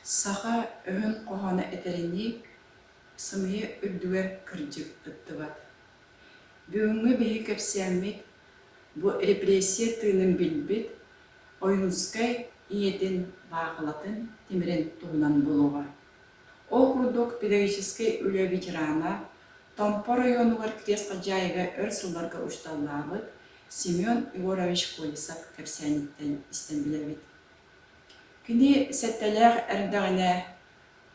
Sağa öhün qohana eterini sımıya ürdüver kırcık ıttıvat. Бүгүнгү беги көпсәммит, бу репрессия тыынын билбит, ойнускай иетин бағылатын темирен туынан болуға. Округдук педагогический үле ветерана, Томпо районугар кресқа жайга өрсылларга ушталлабыт Семен Егорович Колесов көпсәниттен истен билебит. Кини сәттәләр әрдәгенә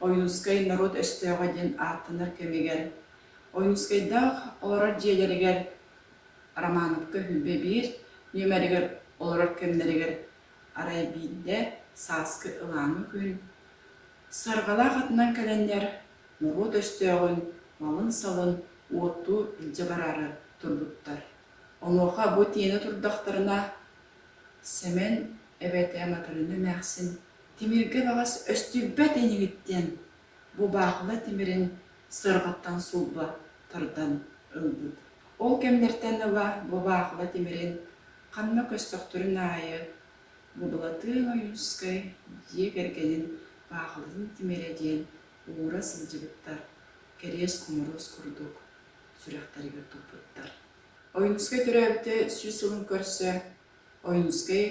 ойнускай народ өстөөгө ден аттыныр көмегер. Ойнускайдақ оларар жиелерігер Романовка хүлбе бир, нөмәрігер оларар көмдерігер арайбейді саскы ыланы күн. Сарғала қатынан кәлендер народ өстөөгін, малын салын, уотту үлже барары турбуттар. Онуға бұ тиені турдақтарына Семен әбәті аматырыны мәқсін. Темирге бағас өстүббәт енігіттен бұ бағылы темирін сырғаттан сулба тардан ылбыт. Ол кемдертен ыла бұ бағылы темирін қанма көстөқтүрін айы бұдылатын ойынскай егергенін бағылын темиреден уыра сылжыбыттар. Керес құмырыз күрдік сүректарыға тұпыттар. Ойынскай түрәбіті сүйсілін көрсі, ойынскай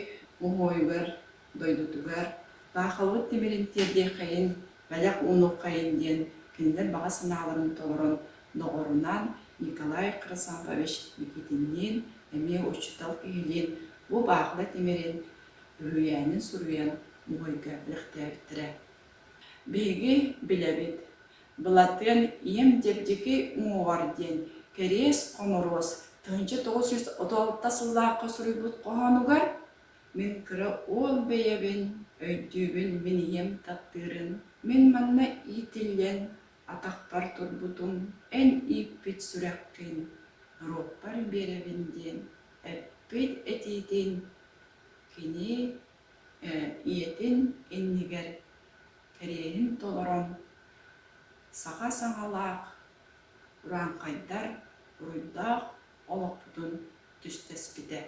мұғойғыр, дойдутуғар, бағылы темирін терде қайын, бәләк ұны қайын ден, кендер баға саналарын толырын ноғырынан Николай Красанович Никитиннен әме учитал үйілен бұ бағылы темирін үрүйәнін сұруян мұғойға біліқтәбіттірі. Бейгі біләбет, бұлатын ем депдекі ұңғар ден, керес қомырос, 1936 сыллаққа сүрі бұт қоғануғар, мен кірі ол бейебін, өйдүйбін мен ем таттырын, мен манна итілен атақпар тұрбутым, ән иппет сүрәккін, роппар беребінден, әппет әтейден, кені иетін әннігер, кәрейін толырын, саға саңалақ, ұран қайдар, ұрыдақ олық бұдын түстәспіде.